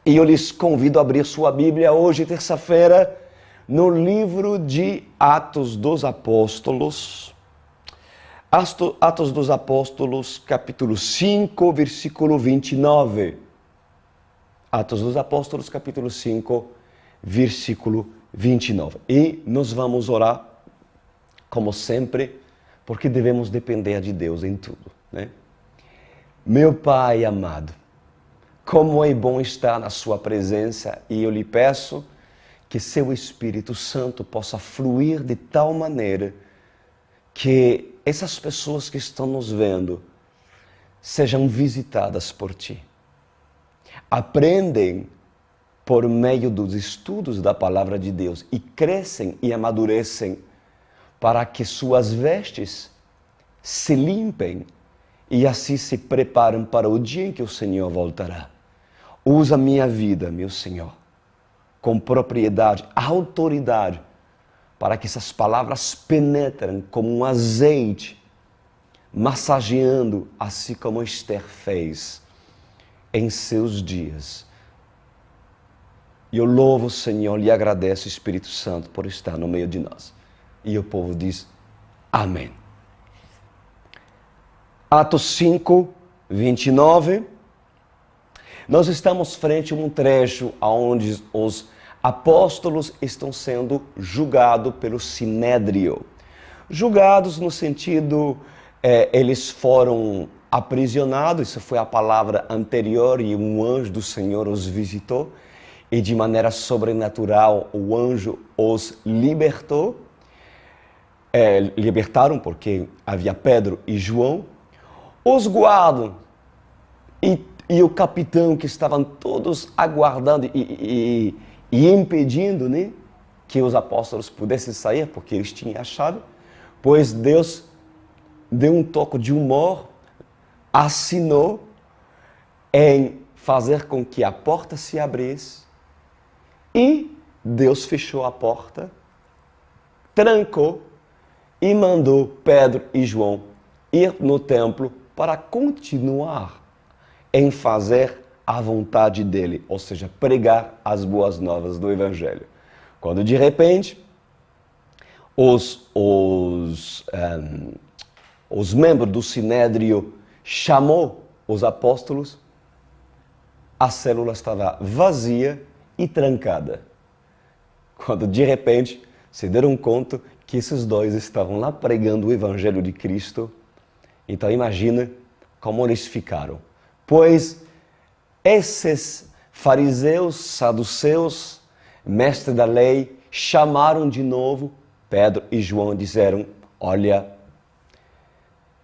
E eu lhes convido a abrir sua Bíblia hoje, terça-feira, no livro de Atos dos Apóstolos. Atos dos Apóstolos, capítulo 5, versículo 29. Atos dos Apóstolos, capítulo 5, versículo 29. E nós vamos orar, como sempre, porque devemos depender de Deus em tudo, né? Meu Pai amado, como é bom estar na sua presença, e eu lhe peço que seu Espírito Santo possa fluir de tal maneira que essas pessoas que estão nos vendo sejam visitadas por ti. Aprendem por meio dos estudos da palavra de Deus e crescem e amadurecem para que suas vestes se limpem e assim se preparam para o dia em que o Senhor voltará. Usa minha vida, meu Senhor, com propriedade, autoridade, para que essas palavras penetrem como um azeite, massageando, assim como Esther fez em seus dias. E eu louvo o Senhor e agradeço o Espírito Santo por estar no meio de nós. E o povo diz, amém. Atos 5, 29. Nós estamos frente a um trecho onde os apóstolos estão sendo julgados pelo Sinédrio. Julgados no sentido, eles foram aprisionados, isso foi a palavra anterior, e um anjo do Senhor os visitou, e de maneira sobrenatural o anjo os libertou. Libertaram porque havia Pedro e João. Os guardam e o capitão, que estavam todos aguardando e impedindo, né, que os apóstolos pudessem sair, porque eles tinham a chave, pois Deus deu um toque de humor, assinou em fazer com que a porta se abrisse, e Deus fechou a porta, trancou e mandou Pedro e João ir no templo para continuar em fazer a vontade dele, ou seja, pregar as boas novas do Evangelho. Quando de repente os membros do Sinédrio chamou os apóstolos, a célula estava vazia e trancada. Quando de repente se deram conta que esses dois estavam lá pregando o Evangelho de Cristo, então imagina como eles ficaram. Pois esses fariseus, saduceus, mestres da lei, chamaram de novo Pedro e João e disseram, olha,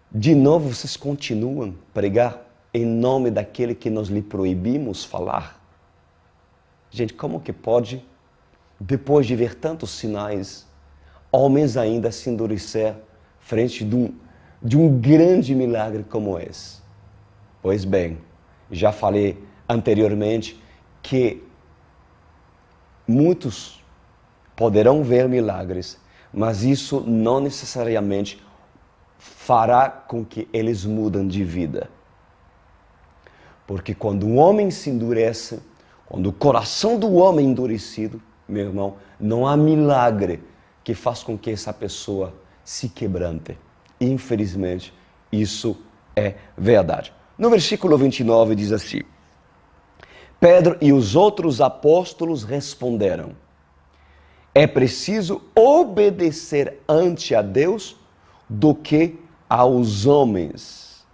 de novo vocês continuam a pregar em nome daquele que nós lhe proibimos falar? Gente, como que pode, depois de ver tantos sinais, homens ainda se endurecer frente de um grande milagre como esse? Pois bem, já falei anteriormente que muitos poderão ver milagres, mas isso não necessariamente fará com que eles mudem de vida. Porque quando um homem se endurece, quando o coração do homem é endurecido, meu irmão, não há milagre que faça com que essa pessoa se quebrante. Infelizmente, isso é verdade. No versículo 29 diz assim, Pedro e os outros apóstolos responderam, é preciso obedecer ante a Deus do que aos homens.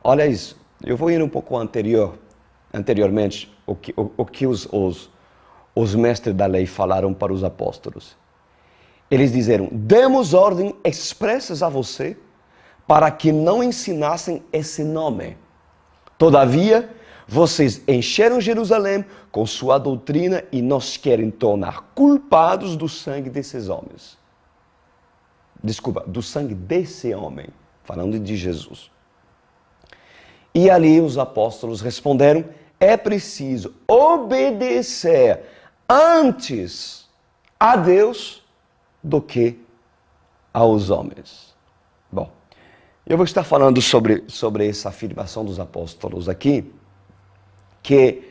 Olha isso, eu vou ir um pouco anteriormente, o que os mestres da lei falaram para os apóstolos. Eles disseram, demos ordem expressas a você para que não ensinassem esse nome. Todavia, vocês encheram Jerusalém com sua doutrina e nos querem tornar culpados do sangue desses homens. Desculpa, do sangue desse homem, falando de Jesus. E ali os apóstolos responderam, é preciso obedecer antes a Deus do que aos homens. Bom, eu vou estar falando sobre essa afirmação dos apóstolos aqui, que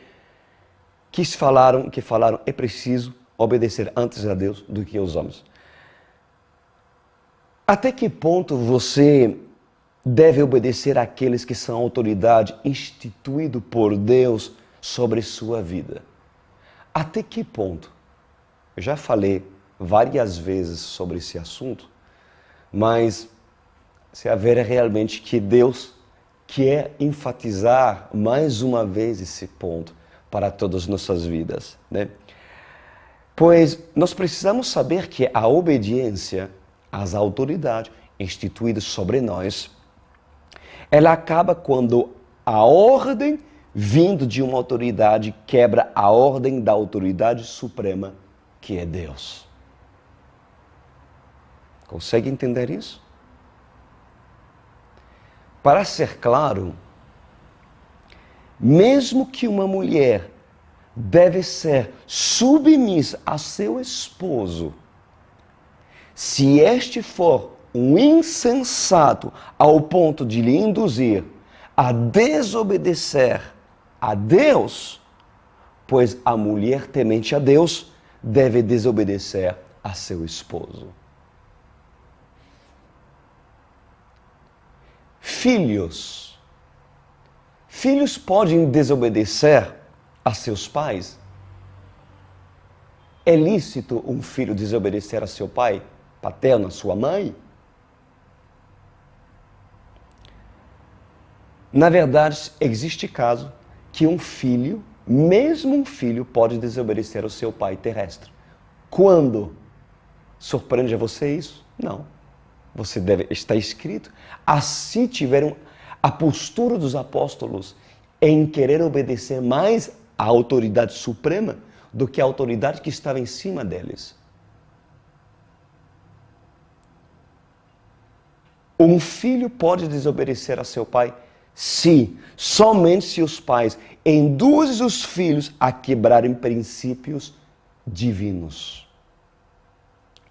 que falaram é preciso obedecer antes a Deus do que aos homens. Até que ponto você deve obedecer àqueles que são autoridade instituído por Deus sobre sua vida? Até que ponto? Eu já falei várias vezes sobre esse assunto, mas se haver realmente que Deus quer enfatizar mais uma vez esse ponto para todas as nossas vidas, né? Pois nós precisamos saber que a obediência às autoridades instituídas sobre nós, ela acaba quando a ordem vindo de uma autoridade quebra a ordem da autoridade suprema, que é Deus. Consegue entender isso? Para ser claro, mesmo que uma mulher deve ser submissa a seu esposo, se este for um insensato ao ponto de lhe induzir a desobedecer a Deus, pois a mulher temente a Deus deve desobedecer a seu esposo. Filhos podem desobedecer a seus pais? É lícito um filho desobedecer a seu pai paterno, a sua mãe? Na verdade, existe caso que mesmo um filho, pode desobedecer ao seu pai terrestre. Quando? Surpreende a você isso? Não. Está escrito. Assim tiveram a postura dos apóstolos em querer obedecer mais à autoridade suprema do que a autoridade que estava em cima deles. Um filho pode desobedecer a seu pai? Sim, somente se os pais induzem os filhos a quebrarem princípios divinos.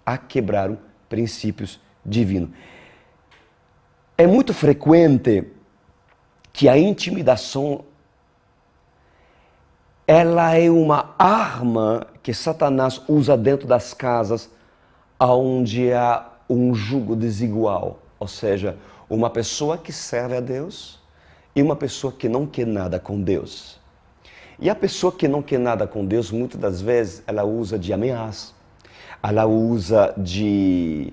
A quebrar princípios divinos. É muito frequente que a intimidação ela é uma arma que Satanás usa dentro das casas onde há um jugo desigual. Ou seja, uma pessoa que serve a Deus e uma pessoa que não quer nada com Deus. E a pessoa que não quer nada com Deus, muitas das vezes, ela usa de ameaça, ela usa de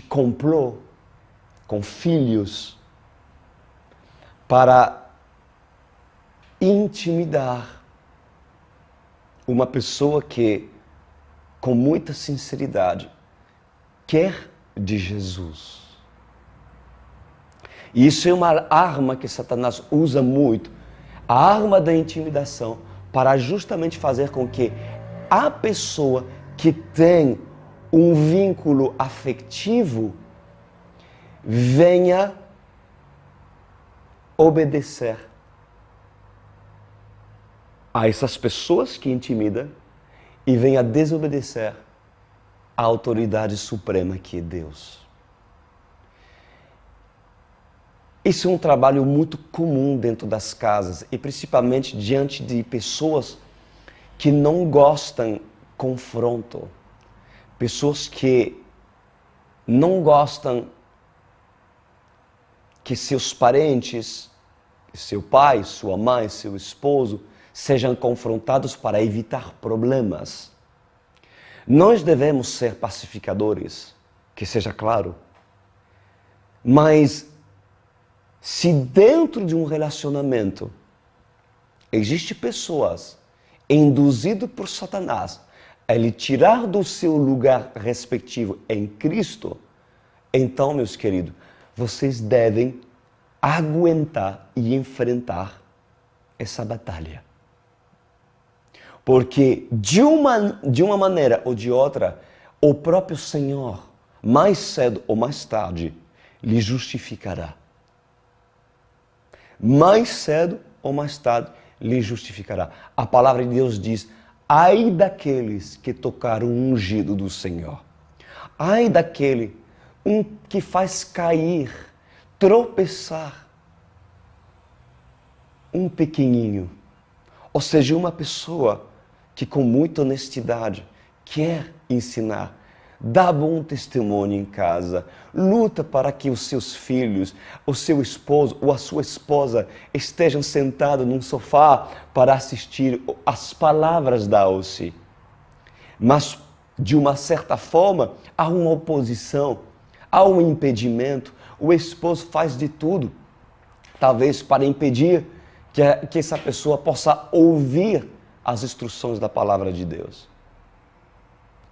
complô com filhos para intimidar uma pessoa que, com muita sinceridade, quer de Jesus. E isso é uma arma que Satanás usa muito, a arma da intimidação, para justamente fazer com que a pessoa que tem um vínculo afetivo venha obedecer a essas pessoas que intimidam e venha desobedecer a autoridade suprema que é Deus. Isso é um trabalho muito comum dentro das casas e principalmente diante de pessoas que não gostam confronto. Pessoas que não gostam que seus parentes, seu pai, sua mãe, seu esposo, sejam confrontados para evitar problemas. Nós devemos ser pacificadores, que seja claro. Mas se dentro de um relacionamento existem pessoas induzidas por Satanás a lhe tirar do seu lugar respectivo em Cristo, então, meus queridos, vocês devem aguentar e enfrentar essa batalha. Porque de uma maneira ou de outra, o próprio Senhor, mais cedo ou mais tarde, lhe justificará. Mais cedo ou mais tarde, lhe justificará. A palavra de Deus diz: ai daqueles que tocaram o ungido do Senhor. Ai daquele que faz cair, tropeçar um pequenininho, ou seja, uma pessoa que com muita honestidade quer ensinar, dá bom testemunho em casa, luta para que os seus filhos, o seu esposo ou a sua esposa estejam sentados num sofá para assistir às palavras da Alci. Mas, de uma certa forma, há uma oposição, há um impedimento. O esposo faz de tudo, talvez para impedir que essa pessoa possa ouvir as instruções da palavra de Deus.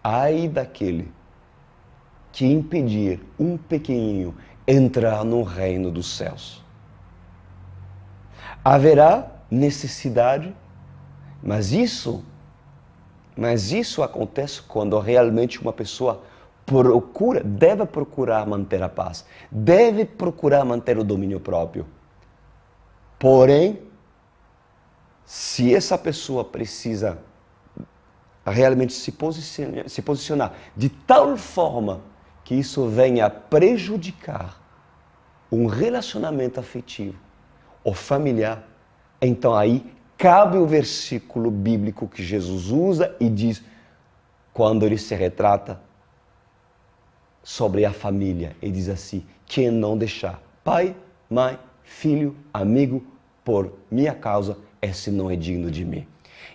Ai daquele que impedir um pequenininho entrar no reino dos céus. Haverá necessidade, mas isso acontece quando realmente uma pessoa deve procurar manter a paz, deve procurar manter o domínio próprio. Porém, se essa pessoa precisa realmente se posicionar de tal forma que isso venha prejudicar um relacionamento afetivo ou familiar, então aí cabe o versículo bíblico que Jesus usa e diz, quando ele se retrata sobre a família, ele diz assim, quem não deixar pai, mãe, filho, amigo, por minha causa, esse não é digno de mim.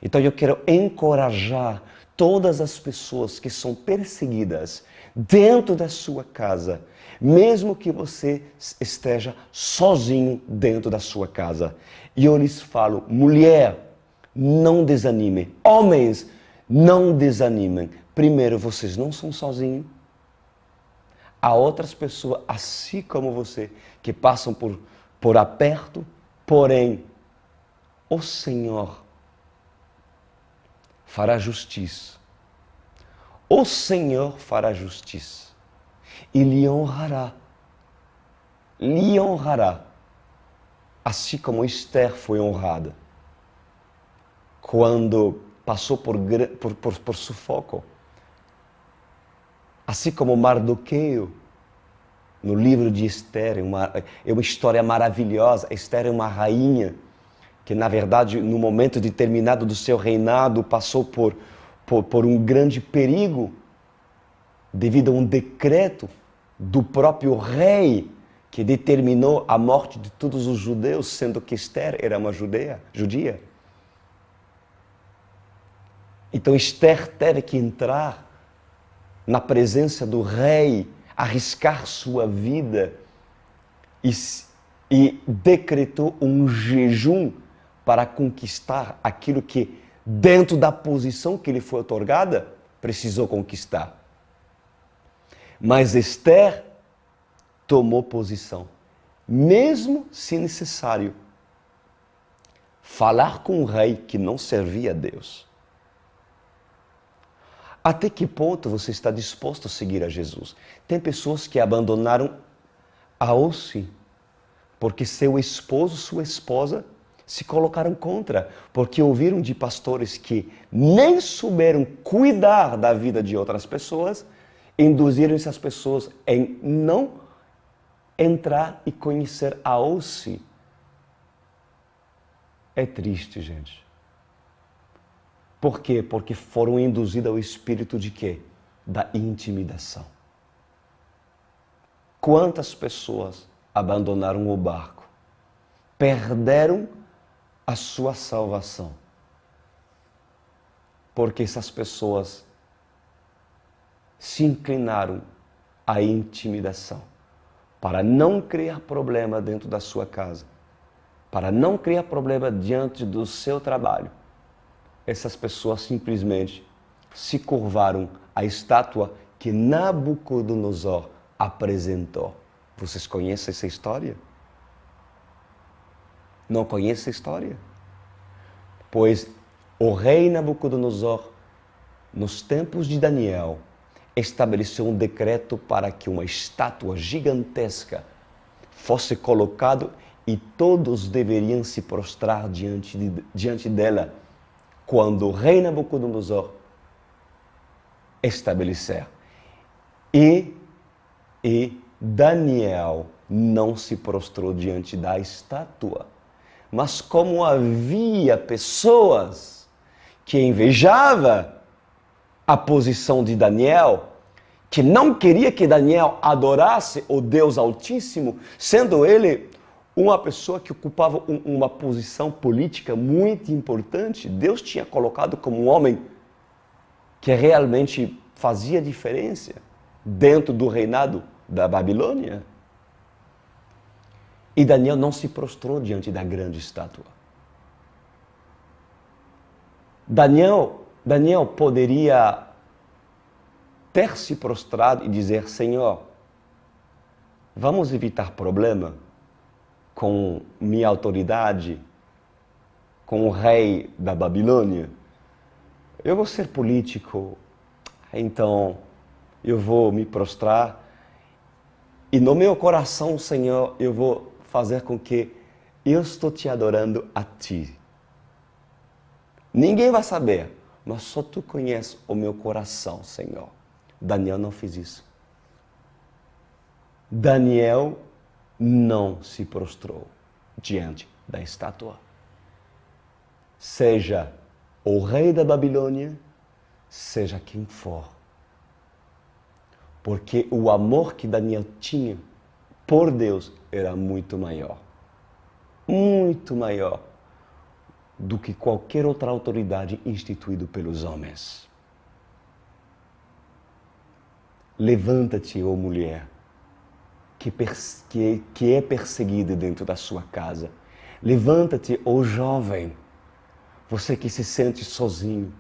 Então eu quero encorajar todas as pessoas que são perseguidas dentro da sua casa, mesmo que você esteja sozinho dentro da sua casa. E eu lhes falo, mulher, não desanimem. Homens, não desanimem. Primeiro, vocês não são sozinhos. Há outras pessoas, assim como você, que passam por aperto, porém, o Senhor fará justiça. O Senhor fará justiça e lhe honrará. Lhe honrará, assim como Esther foi honrada quando passou por sufoco. Assim como Mardoqueu, no livro de Esther, é uma história maravilhosa. Esther é uma rainha que, na verdade, no momento determinado do seu reinado, passou por um grande perigo devido a um decreto do próprio rei que determinou a morte de todos os judeus, sendo que Esther era uma judia. Então Esther teve que entrar na presença do rei, arriscar sua vida e decretou um jejum para conquistar aquilo que, dentro da posição que lhe foi otorgada, precisou conquistar. Mas Esther tomou posição, mesmo se necessário falar com um rei que não servia a Deus. Até que ponto você está disposto a seguir a Jesus? Tem pessoas que abandonaram a Alci porque seu esposo, sua esposa se colocaram contra, porque ouviram de pastores que nem souberam cuidar da vida de outras pessoas, induziram essas pessoas em não entrar e conhecer a Alci. É triste, gente. Por quê? Porque foram induzidos ao espírito de quê? Da intimidação. Quantas pessoas abandonaram o barco? Perderam a sua salvação. Porque essas pessoas se inclinaram à intimidação. Para não criar problema dentro da sua casa. Para não criar problema diante do seu trabalho. Essas pessoas simplesmente se curvaram à estátua que Nabucodonosor apresentou. Vocês conhecem essa história? Não conhecem a história? Pois o rei Nabucodonosor, nos tempos de Daniel, estabeleceu um decreto para que uma estátua gigantesca fosse colocada e todos deveriam se prostrar diante dela quando o rei Nabucodonosor estabelecer. E Daniel não se prostrou diante da estátua, Mas como havia pessoas que invejavam a posição de Daniel, que não queria que Daniel adorasse o Deus Altíssimo, sendo ele uma pessoa que ocupava uma posição política muito importante, Deus tinha colocado como um homem que realmente fazia diferença dentro do reinado da Babilônia. E Daniel não se prostrou diante da grande estátua. Daniel poderia ter se prostrado e dizer: Senhor, vamos evitar problema com minha autoridade, com o rei da Babilônia. Eu vou ser político, então eu vou me prostrar e no meu coração, Senhor, eu vou fazer com que eu estou te adorando a ti. Ninguém vai saber, mas só tu conheces o meu coração, Senhor. Daniel não fez isso. Daniel não se prostrou diante da estátua. Seja o rei da Babilônia, seja quem for. Porque o amor que Daniel tinha por Deus era muito maior do que qualquer outra autoridade instituída pelos homens. Levanta-te, ó mulher, que é perseguida dentro da sua casa. Levanta-te, ó jovem, você que se sente sozinho.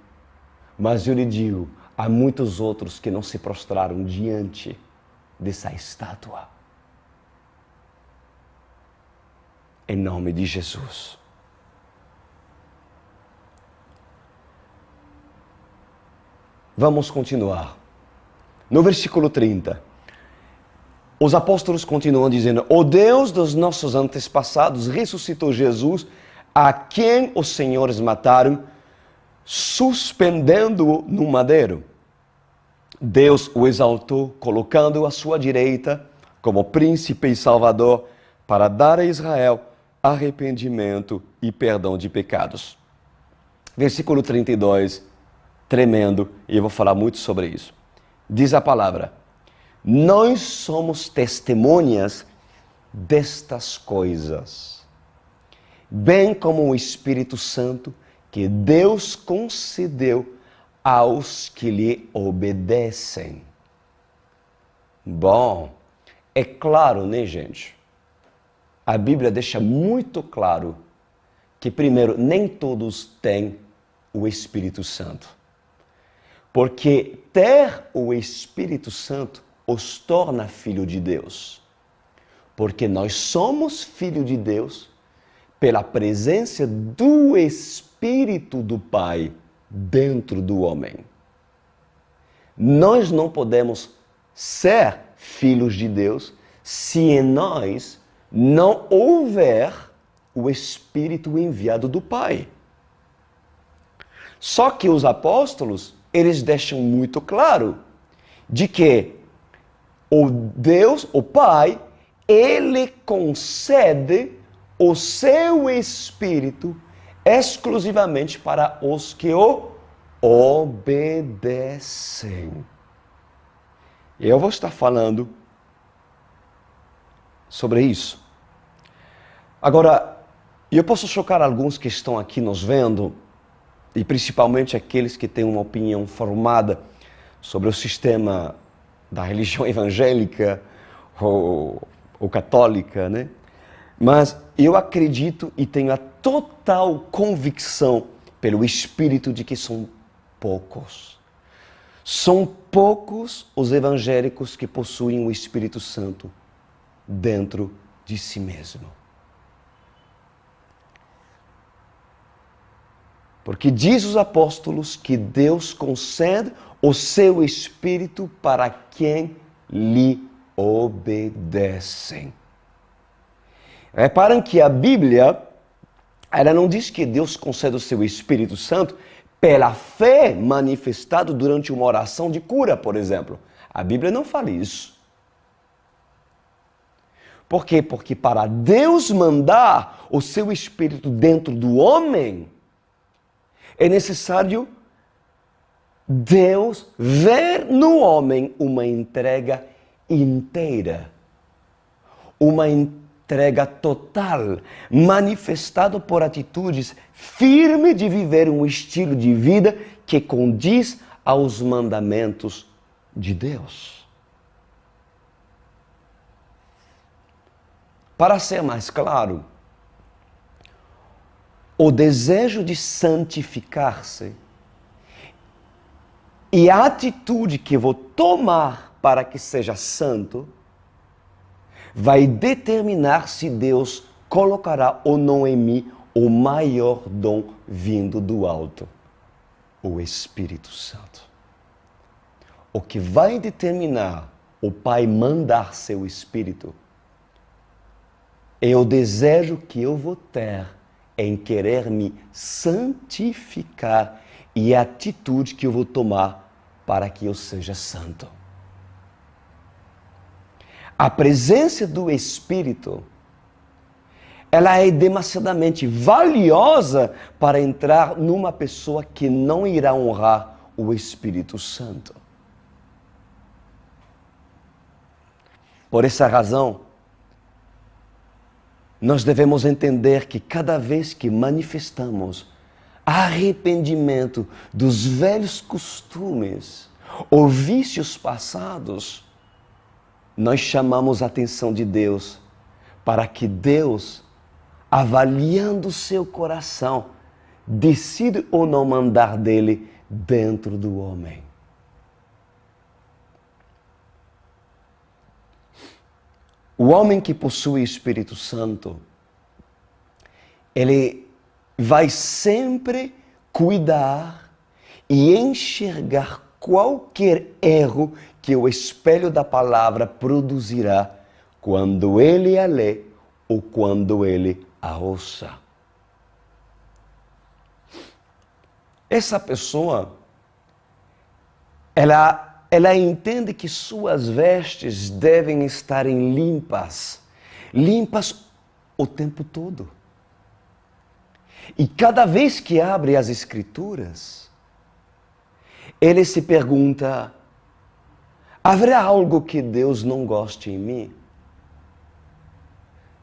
Mas eu lhe digo, há muitos outros que não se prostraram diante dessa estátua. Em nome de Jesus. Vamos continuar. No versículo 30, os apóstolos continuam dizendo: o Deus dos nossos antepassados ressuscitou Jesus, a quem os senhores mataram, suspendendo-o no madeiro. Deus o exaltou, colocando-o à sua direita como príncipe e salvador, para dar a Israel arrependimento e perdão de pecados. Versículo 32, tremendo, e eu vou falar muito sobre isso. Diz a palavra: nós somos testemunhas destas coisas, bem como o Espírito Santo que Deus concedeu aos que lhe obedecem. Bom, é claro, né, gente? A Bíblia deixa muito claro que, primeiro, nem todos têm o Espírito Santo. Porque ter o Espírito Santo os torna filho de Deus. Porque nós somos filho de Deus pela presença do Espírito do Pai dentro do homem. Nós não podemos ser filhos de Deus se em nós não houver o Espírito enviado do Pai. Só que os apóstolos, eles deixam muito claro de que o Deus, o Pai, Ele concede o seu Espírito exclusivamente para os que o obedecem. Eu vou estar falando sobre isso. Agora, eu posso chocar alguns que estão aqui nos vendo, e principalmente aqueles que têm uma opinião formada sobre o sistema da religião evangélica ou católica, né? Mas eu acredito e tenho a total convicção pelo Espírito de que são poucos. São poucos os evangélicos que possuem o Espírito Santo dentro de si mesmo. Porque diz os apóstolos que Deus concede o seu Espírito para quem lhe obedecem. Reparem que a Bíblia, ela não diz que Deus concede o seu Espírito Santo pela fé manifestada durante uma oração de cura, por exemplo. A Bíblia não fala isso. Por quê? Porque para Deus mandar o seu Espírito dentro do homem, é necessário Deus ver no homem uma entrega inteira, uma entrega total, manifestada por atitudes firmes de viver um estilo de vida que condiz aos mandamentos de Deus. Para ser mais claro, o desejo de santificar-se e a atitude que vou tomar para que seja santo vai determinar se Deus colocará ou não em mim o maior dom vindo do alto, o Espírito Santo. O que vai determinar o Pai mandar seu Espírito é o desejo que eu vou ter em querer me santificar e a atitude que eu vou tomar para que eu seja santo. A presença do Espírito, ela é demasiadamente valiosa para entrar numa pessoa que não irá honrar o Espírito Santo. Por essa razão, nós devemos entender que cada vez que manifestamos arrependimento dos velhos costumes ou vícios passados, nós chamamos a atenção de Deus para que Deus, avaliando o seu coração, decida ou não mandar dele dentro do homem. O homem que possui o Espírito Santo, ele vai sempre cuidar e enxergar qualquer erro que o espelho da palavra produzirá quando ele a lê ou quando ele a ouça. Essa pessoa, ela entende que suas vestes devem estar limpas o tempo todo. E cada vez que abre as Escrituras, ele se pergunta: haverá algo que Deus não goste em mim?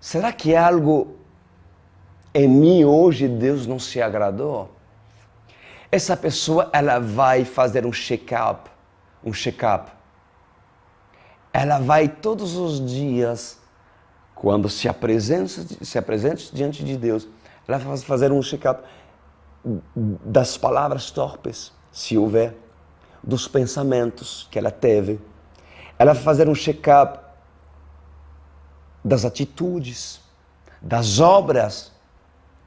Será que algo em mim hoje Deus não se agradou? Essa pessoa, ela vai fazer um check-up. Ela vai todos os dias, quando se apresenta diante de Deus, ela vai fazer um check-up das palavras torpes, se houver, dos pensamentos que ela teve. Ela vai fazer um check-up das atitudes, das obras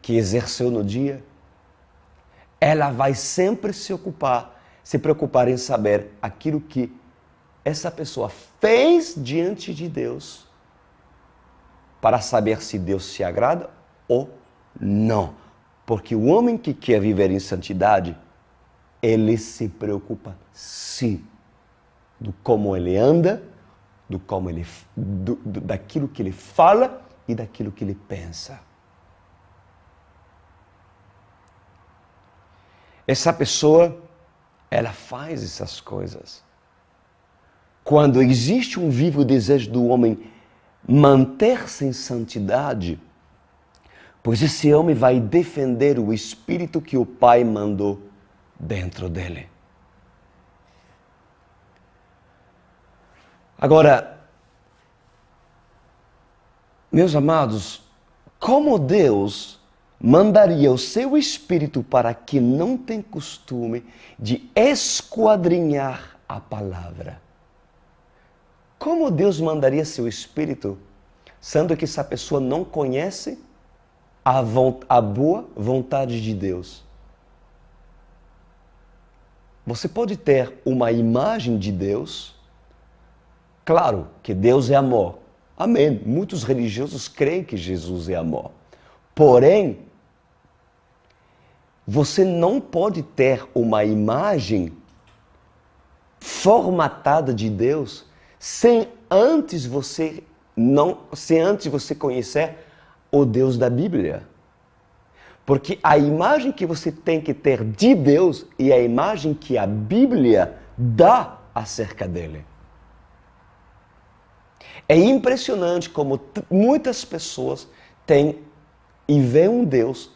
que exerceu no dia. Ela vai sempre se preocupar em saber aquilo que essa pessoa fez diante de Deus, para saber se Deus se agrada ou não. Porque o homem que quer viver em santidade, ele se preocupa sim do como ele anda, daquilo que ele fala e daquilo que ele pensa. Essa pessoa, ela faz essas coisas. Quando existe um vivo desejo do homem manter-se em santidade, pois esse homem vai defender o Espírito que o Pai mandou dentro dele. Agora, meus amados, como Deus mandaria o seu Espírito para quem não tem costume de esquadrinhar a palavra? Como Deus mandaria seu Espírito, sendo que essa pessoa não conhece a boa vontade de Deus? Você pode ter uma imagem de Deus. Claro que Deus é amor. Amém. Muitos religiosos creem que Jesus é amor. Porém, você não pode ter uma imagem formatada de Deus sem antes você não sem antes você conhecer o Deus da Bíblia. Porque a imagem que você tem que ter de Deus é a imagem que a Bíblia dá acerca dele. É impressionante como muitas pessoas têm e veem um Deus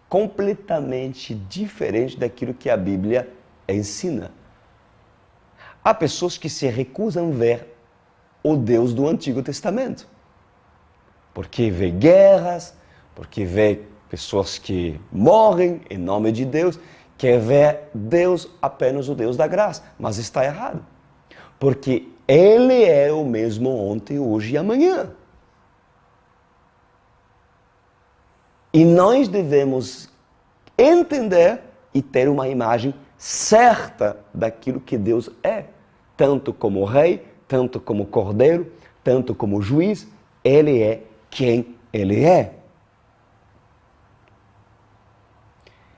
completamente diferente daquilo que a Bíblia ensina. Há pessoas que se recusam a ver o Deus do Antigo Testamento. Porque vê guerras, porque vê pessoas que morrem em nome de Deus, quer ver Deus apenas o Deus da graça. Mas está errado. Porque Ele é o mesmo ontem, hoje e amanhã. E nós devemos entender e ter uma imagem certa daquilo que Deus é. Tanto como rei, tanto como cordeiro, tanto como juiz, Ele é quem Ele é.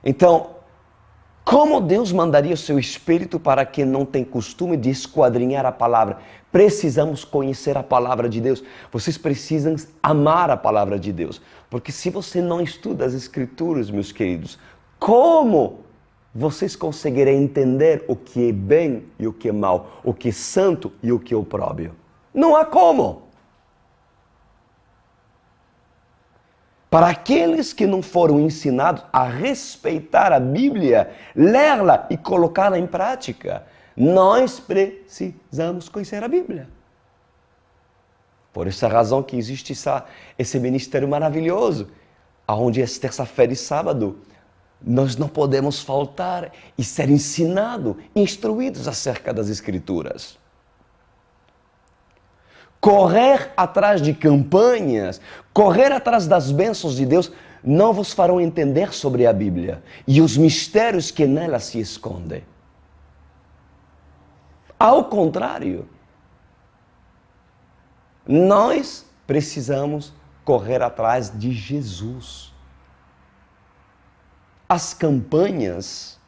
Então, como Deus mandaria o seu Espírito para quem não tem costume de esquadrinhar a palavra? Precisamos conhecer a palavra de Deus. Vocês precisam amar a palavra de Deus. Porque se você não estuda as Escrituras, meus queridos, como vocês conseguirão entender o que é bem e o que é mal, o que é santo e o que é opróbrio? Não há como. Para aqueles que não foram ensinados a respeitar a Bíblia, ler-la e colocá-la em prática, nós precisamos conhecer a Bíblia. Por essa razão que existe esse ministério maravilhoso, onde é terça-feira e sábado, nós não podemos faltar e ser ensinados, instruídos acerca das Escrituras. Correr atrás de campanhas, correr atrás das bênçãos de Deus, não vos farão entender sobre a Bíblia e os mistérios que nela se escondem. Ao contrário, nós precisamos correr atrás de Jesus. As campanhas,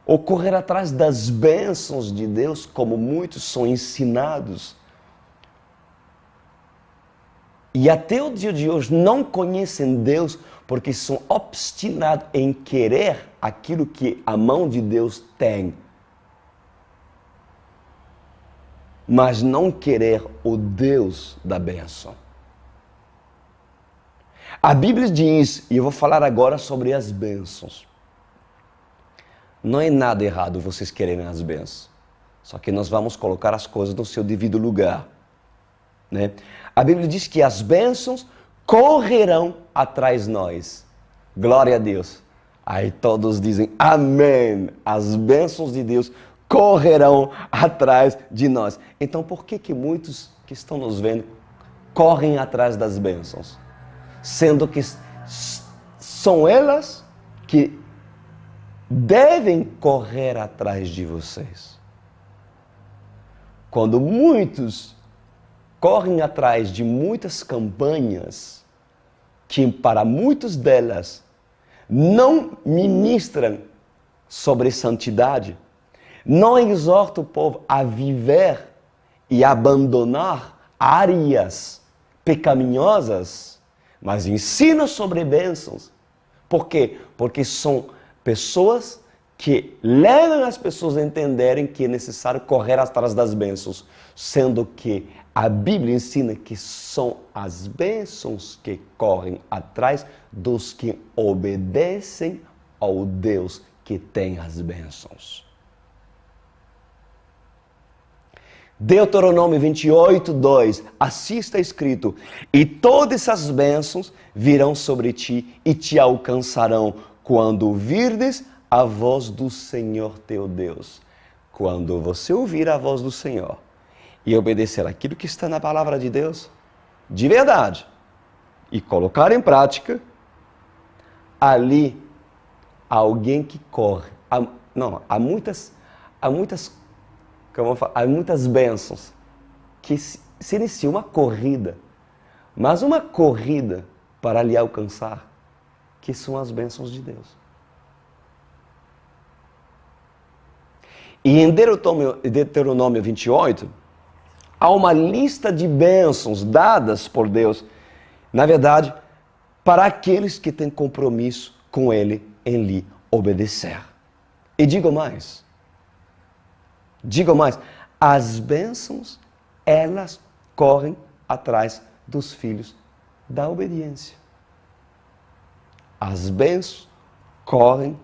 ou correr atrás das bênçãos de Deus, como muitos são ensinados, e até o dia de hoje não conhecem Deus porque são obstinados em querer aquilo que a mão de Deus tem, mas não querer o Deus da bênção. A Bíblia diz, e eu vou falar agora sobre as bênçãos. Não é nada errado vocês quererem as bênçãos. Só que nós vamos colocar as coisas no seu devido lugar. Né? A Bíblia diz que as bênçãos correrão atrás de nós. Glória a Deus. Aí todos dizem amém. As bênçãos de Deus correrão atrás de nós. Então por que muitos que estão nos vendo correm atrás das bênçãos? Sendo que são elas que devem correr atrás de vocês. Quando muitos correm atrás de muitas campanhas, que para muitos delas não ministram sobre santidade, não exortam o povo a viver e abandonar áreas pecaminosas, mas ensina sobre bênçãos. Por quê? Porque são pessoas que levam as pessoas a entenderem que é necessário correr atrás das bênçãos, sendo que a Bíblia ensina que são as bênçãos que correm atrás dos que obedecem ao Deus que tem as bênçãos. Deuteronômio 28, 2, assim está escrito: e todas essas bênçãos virão sobre ti e te alcançarão quando ouvirdes a voz do Senhor teu Deus. Quando você ouvir a voz do Senhor e obedecer aquilo que está na palavra de Deus, de verdade, e colocar em prática, ali há alguém que corre. Há muitas bênçãos que se inicia uma corrida, mas uma corrida para lhe alcançar, que são as bênçãos de Deus. E em Deuteronômio 28, Há uma lista de bênçãos dadas por Deus, na verdade, para aqueles que têm compromisso com Ele em lhe obedecer. E digo mais, as bênçãos, elas correm atrás dos filhos da obediência. As bênçãos correm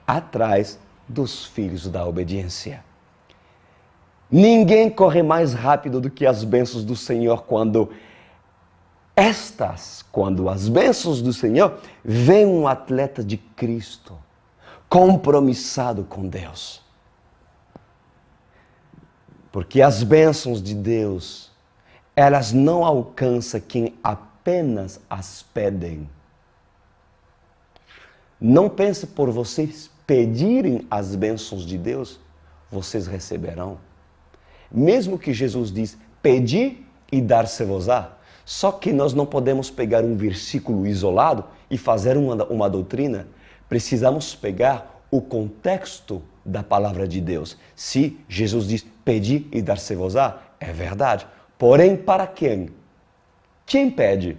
atrás dos filhos da obediência. Ninguém corre mais rápido do que as bênçãos do Senhor quando as bênçãos do Senhor, vem um atleta de Cristo, compromissado com Deus. Porque as bênçãos de Deus, elas não alcançam quem apenas as pedem. Não pense por vocês pedirem as bênçãos de Deus, vocês receberão. Mesmo que Jesus diz, pedi e dar-se-vos-á, só que nós não podemos pegar um versículo isolado e fazer uma doutrina. Precisamos pegar o contexto da palavra de Deus. Se Jesus diz, pedi e dar-se-vos-á, é verdade. Porém, para quem? Quem pede?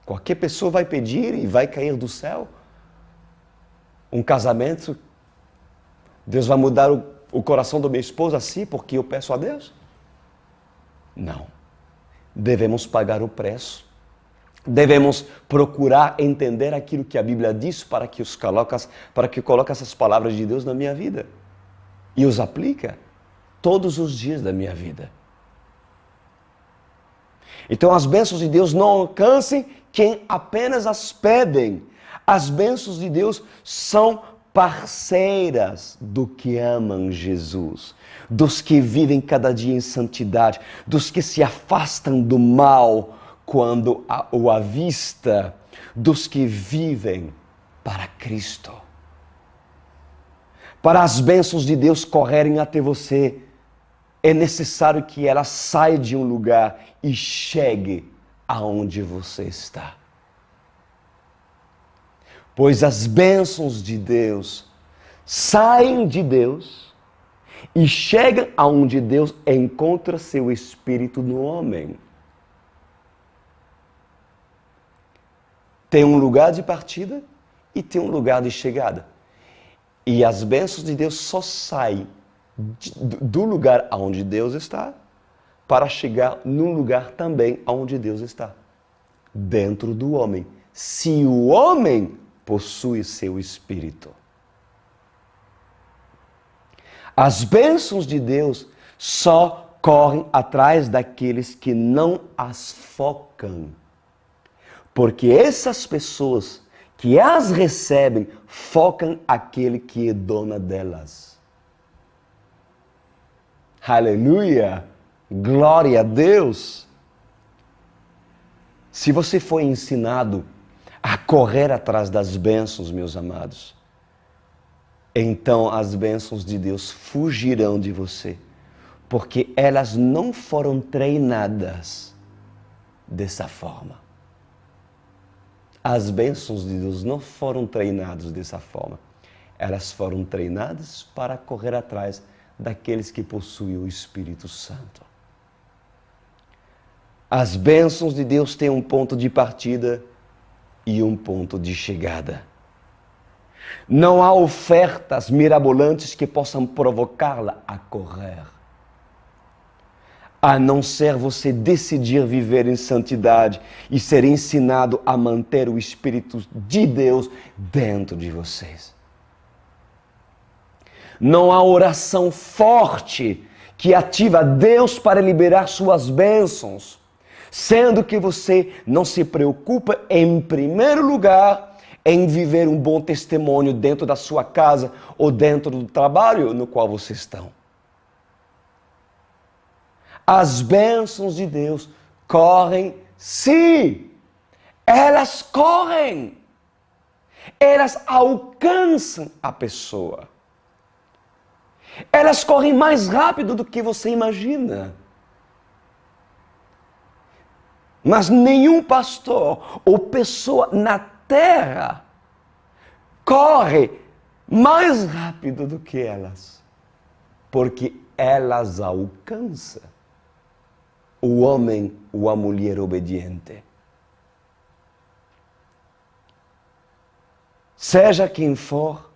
Qualquer pessoa vai pedir e vai cair do céu? Um casamento, Deus vai mudar o coração da minha esposa assim porque eu peço a Deus? Não. Devemos pagar o preço. Devemos procurar entender aquilo que a Bíblia diz para que coloque essas palavras de Deus na minha vida. E os aplica todos os dias da minha vida. Então as bênçãos de Deus não alcancem quem apenas as pedem. As bênçãos de Deus são parceiras do que amam Jesus, dos que vivem cada dia em santidade, dos que se afastam do mal quando o avista, dos que vivem para Cristo. Para as bênçãos de Deus correrem até você, é necessário que ela saia de um lugar e chegue aonde você está. Pois as bênçãos de Deus saem de Deus e chegam aonde Deus encontra seu Espírito no homem. Tem um lugar de partida e tem um lugar de chegada. E as bênçãos de Deus só saem do lugar onde Deus está para chegar num lugar também onde Deus está. Dentro do homem. Se o homem possui seu Espírito. As bênçãos de Deus só correm atrás daqueles que não as focam. Porque essas pessoas que as recebem, focam aquele que é dona delas. Aleluia! Glória a Deus! Se você foi ensinado a correr atrás das bênçãos, meus amados, então as bênçãos de Deus fugirão de você, porque elas não foram treinadas dessa forma. As bênçãos de Deus não foram treinadas dessa forma. Elas foram treinadas para correr atrás daqueles que possuem o Espírito Santo. As bênçãos de Deus têm um ponto de partida e um ponto de chegada. Não há ofertas mirabolantes que possam provocá-la a correr. A não ser você decidir viver em santidade e ser ensinado a manter o Espírito de Deus dentro de vocês. Não há oração forte que ativa Deus para liberar suas bênçãos, sendo que você não se preocupa, em primeiro lugar, em viver um bom testemunho dentro da sua casa ou dentro do trabalho no qual vocês estão. As bênçãos de Deus correm, sim, elas correm, elas alcançam a pessoa. Elas correm mais rápido do que você imagina. Mas nenhum pastor ou pessoa na terra corre mais rápido do que elas, porque elas alcançam. o homem ou a mulher obediente. Seja quem for,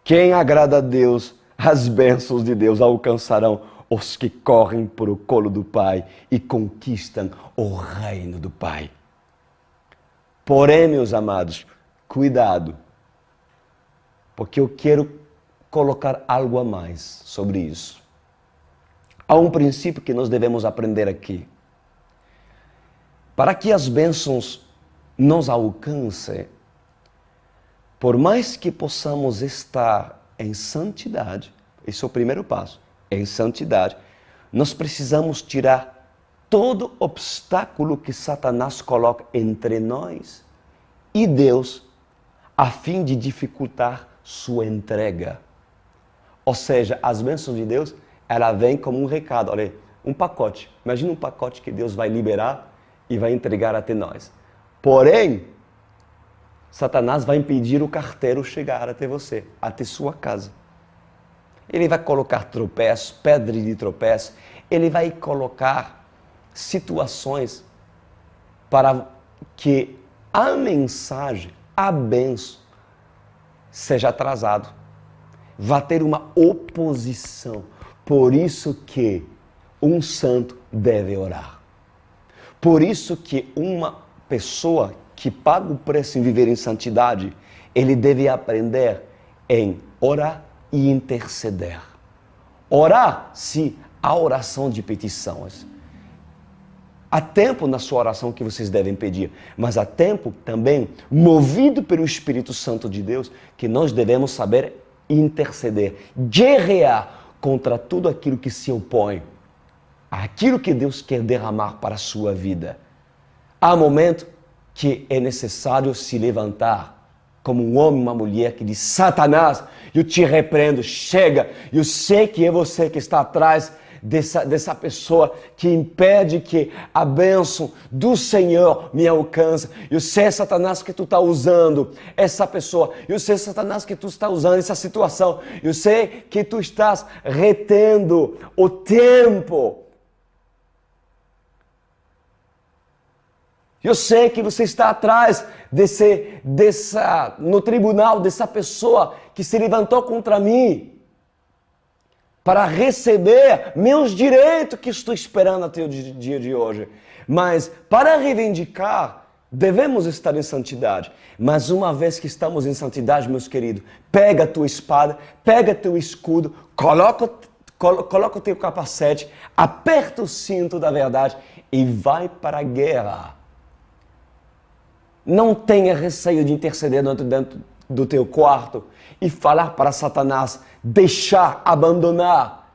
quem agrada a Deus, as bênçãos de Deus alcançarão os que correm por o colo do Pai e conquistam o reino do Pai. Porém, meus amados, cuidado, porque eu quero colocar algo a mais sobre isso. Há um princípio que nós devemos aprender aqui. Para que as bênçãos nos alcancem, por mais que possamos estar em santidade, esse é o primeiro passo, em santidade, nós precisamos tirar todo obstáculo que Satanás coloca entre nós e Deus, a fim de dificultar sua entrega. Ou seja, as bênçãos de Deus, ela vem como um recado, olha, um pacote. Imagina um pacote que Deus vai liberar e vai entregar até nós. Porém, Satanás vai impedir o carteiro chegar até você, até sua casa. Ele vai colocar tropeços, pedra de tropeço, ele vai colocar situações para que a mensagem, a bênção, seja atrasado. Vai ter uma oposição. Por isso que um santo deve orar. Por isso que uma pessoa que paga o preço em viver em santidade, ele deve aprender em orar e interceder. Orar, sim, a oração de petições. Há tempo na sua oração que vocês devem pedir, mas há tempo também, movido pelo Espírito Santo de Deus, que nós devemos saber interceder, guerrear contra tudo aquilo que se opõe àquilo que Deus quer derramar para a sua vida. Há momento que é necessário se levantar como um homem, uma mulher que diz: Satanás, eu te repreendo, chega, eu sei que é você que está atrás dessa pessoa que impede que a bênção do Senhor me alcance. Eu sei, Satanás, que tu está usando essa pessoa. Eu sei, Satanás, que tu está usando essa situação. Eu sei que tu estás retendo o tempo. Eu sei que você está atrás no tribunal dessa pessoa que se levantou contra mim para receber meus direitos que estou esperando até o dia de hoje. Mas para reivindicar, devemos estar em santidade. Mas uma vez que estamos em santidade, meus queridos, pega a tua espada, pega teu escudo, coloca o teu capacete, aperta o cinto da verdade e vai para a guerra. Não tenha receio de interceder dentro do teu quarto e falar para Satanás, deixar, abandonar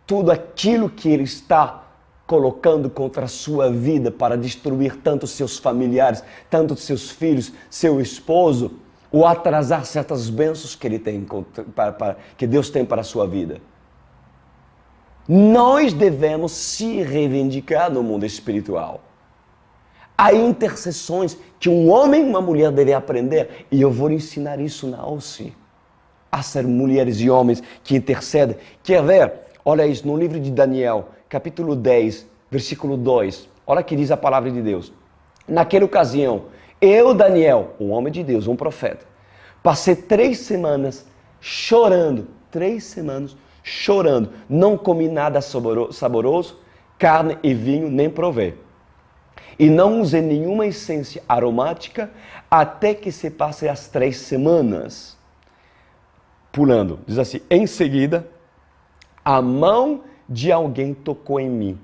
tudo aquilo que ele está colocando contra a sua vida para destruir tanto seus familiares, tanto seus filhos, seu esposo, ou atrasar certas bênçãos que ele tem, que Deus tem para a sua vida. Nós devemos se reivindicar no mundo espiritual. Há intercessões que um homem e uma mulher devem aprender, e eu vou ensinar isso na OC. A ser mulheres e homens que intercedem. Quer ver? Olha isso no livro de Daniel, capítulo 10, versículo 2. Olha o que diz a palavra de Deus. Naquela ocasião, eu, Daniel, um homem de Deus, um profeta, passei 3 semanas chorando. 3 semanas chorando. Não comi nada saboroso, carne e vinho, nem provei. E não usei nenhuma essência aromática até que se passe as 3 semanas. Pulando, diz assim: em seguida, a mão de alguém tocou em mim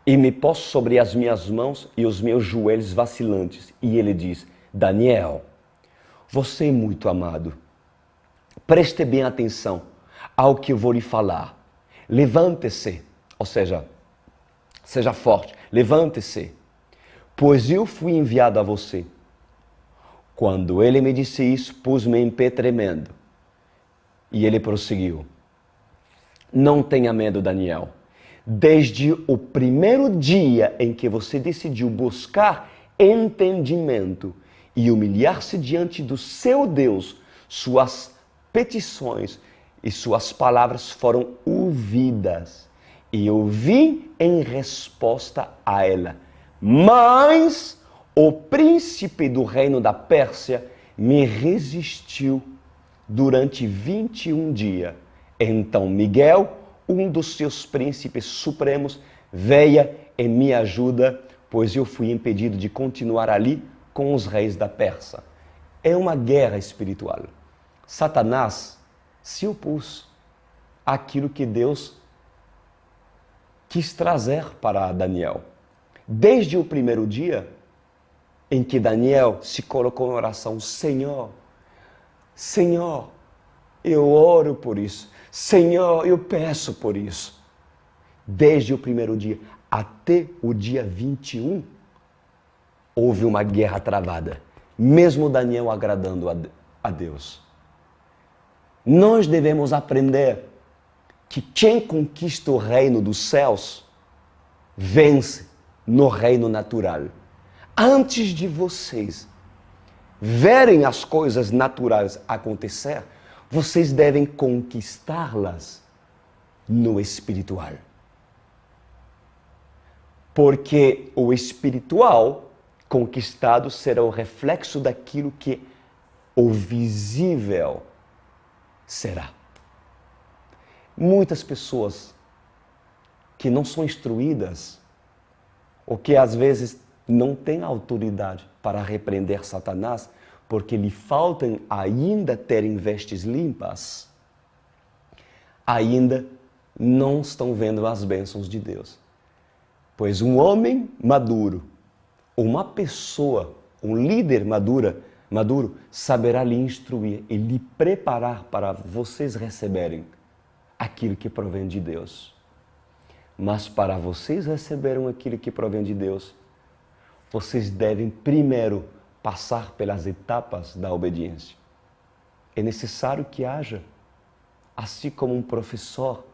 e me pôs sobre as minhas mãos e os meus joelhos vacilantes. E ele diz: Daniel, você é muito amado. Preste bem atenção ao que eu vou lhe falar. Levante-se, ou seja, seja forte, levante-se. Pois eu fui enviado a você. Quando ele me disse isso, pus-me em pé tremendo. E ele prosseguiu: não tenha medo, Daniel. Desde o primeiro dia em que você decidiu buscar entendimento e humilhar-se diante do seu Deus, suas petições e suas palavras foram ouvidas. e eu vim em resposta a ela. Mas o príncipe do reino da Pérsia me resistiu durante 21 dias. Então Miguel, um dos seus príncipes supremos, veio e me ajuda, pois eu fui impedido de continuar ali com os reis da Pérsia. É uma guerra espiritual. Satanás se opôs àquilo que Deus quis trazer para Daniel. Desde o primeiro dia em que Daniel se colocou em oração, Senhor, eu oro por isso. Senhor, eu peço por isso. Desde o primeiro dia até o dia 21, houve uma guerra travada, mesmo Daniel agradando a Deus. Nós devemos aprender que quem conquista o reino dos céus vence no reino natural. Antes de vocês verem as coisas naturais acontecer, vocês devem conquistá-las no espiritual. Porque o espiritual conquistado será o reflexo daquilo que o visível será. Muitas pessoas que não são instruídas, ou que às vezes não têm autoridade para repreender Satanás, porque lhe faltam ainda terem vestes limpas, ainda não estão vendo as bênçãos de Deus. Pois um homem maduro, uma pessoa, um líder maduro, saberá lhe instruir e lhe preparar para vocês receberem aquilo que provém de Deus. Mas para vocês receberem aquilo que provém de Deus, vocês devem primeiro passar pelas etapas da obediência. É necessário que haja, assim como um professor,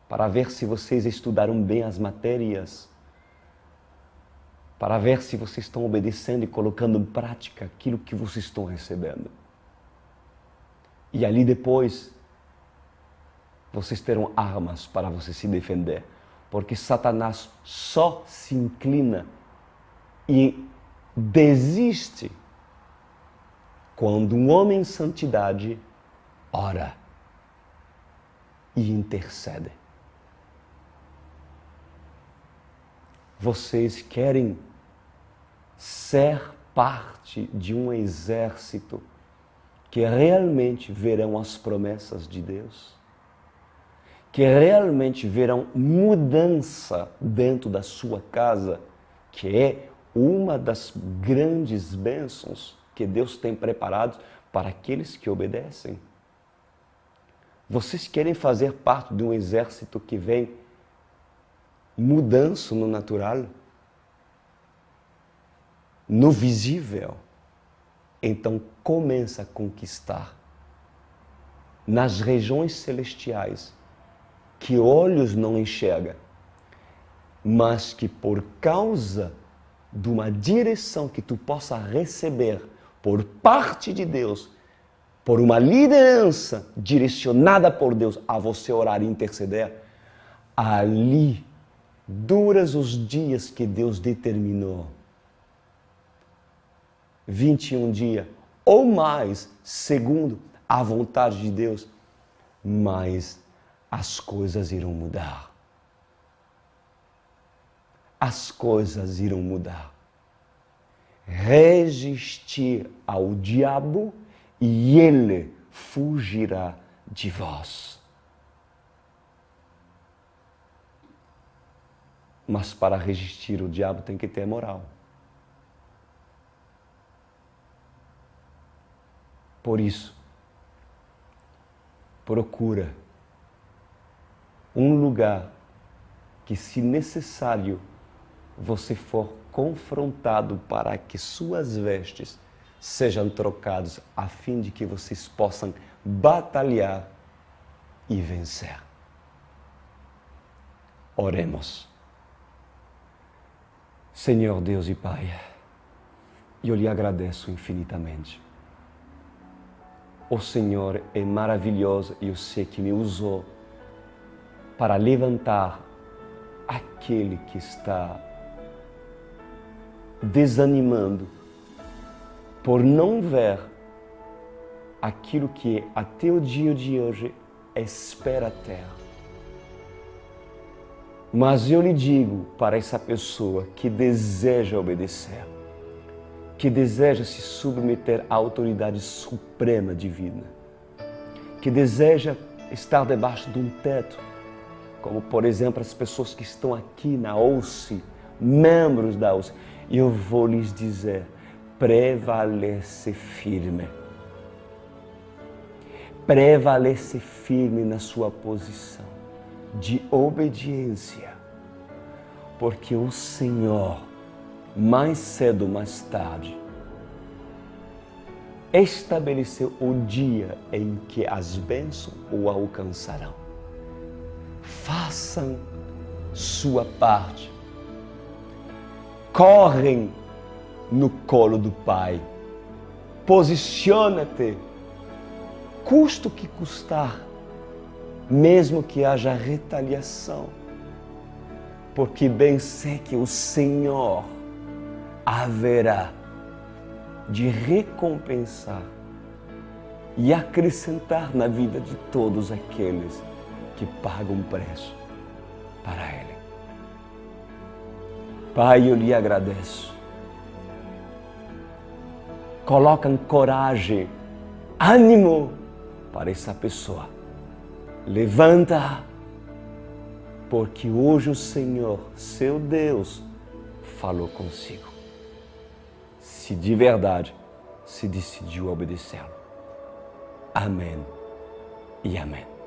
para ver se vocês estudaram bem as matérias, para ver se vocês estão obedecendo e colocando em prática aquilo que vocês estão recebendo. E ali depois, vocês terão armas para você se defender, porque Satanás só se inclina e desiste quando um homem em santidade ora e intercede. Vocês querem ser parte de um exército que realmente verão as promessas de Deus? Que realmente verão mudança dentro da sua casa, que é uma das grandes bênçãos que Deus tem preparado para aqueles que obedecem? Vocês querem fazer parte de um exército que vem mudança no natural, no visível? Então começa a conquistar nas regiões celestiais que olhos não enxergam, mas que por causa de uma direção que tu possa receber por parte de Deus, por uma liderança direcionada por Deus a você orar e interceder, ali duras os dias que Deus determinou. 21 dias ou mais, segundo a vontade de Deus, mas as coisas irão mudar. As coisas irão mudar. Resistir ao diabo e ele fugirá de vós. Mas para resistir o diabo tem que ter moral. Por isso, procura um lugar que, se necessário, você for confrontado para que suas vestes sejam trocadas, a fim de que vocês possam batalhar e vencer. Oremos. Senhor Deus e Pai, eu lhe agradeço infinitamente. O Senhor é maravilhoso e eu sei que me usou para levantar aquele que está desanimando por não ver aquilo que até o dia de hoje espera ter. Mas eu lhe digo para essa pessoa que deseja obedecer, que deseja se submeter à autoridade suprema divina, que deseja estar debaixo de um teto, como por exemplo as pessoas que estão aqui na OUCE, membros da OUCE, eu vou lhes dizer, prevalece firme. Prevalece firme na sua posição de obediência, porque o Senhor, mais cedo ou mais tarde, estabeleceu o dia em que as bênçãos o alcançarão. Façam sua parte. Correm no colo do Pai. Posiciona-te, custa o que custar, mesmo que haja retaliação, porque bem sei que o Senhor haverá de recompensar e acrescentar na vida de todos aqueles que pagam preço para Ele. Pai, eu lhe agradeço. Colocam coragem, ânimo para essa pessoa. Levanta, porque hoje o Senhor, seu Deus, falou consigo. Se de verdade se decidiu obedecê-lo. Amém e amém.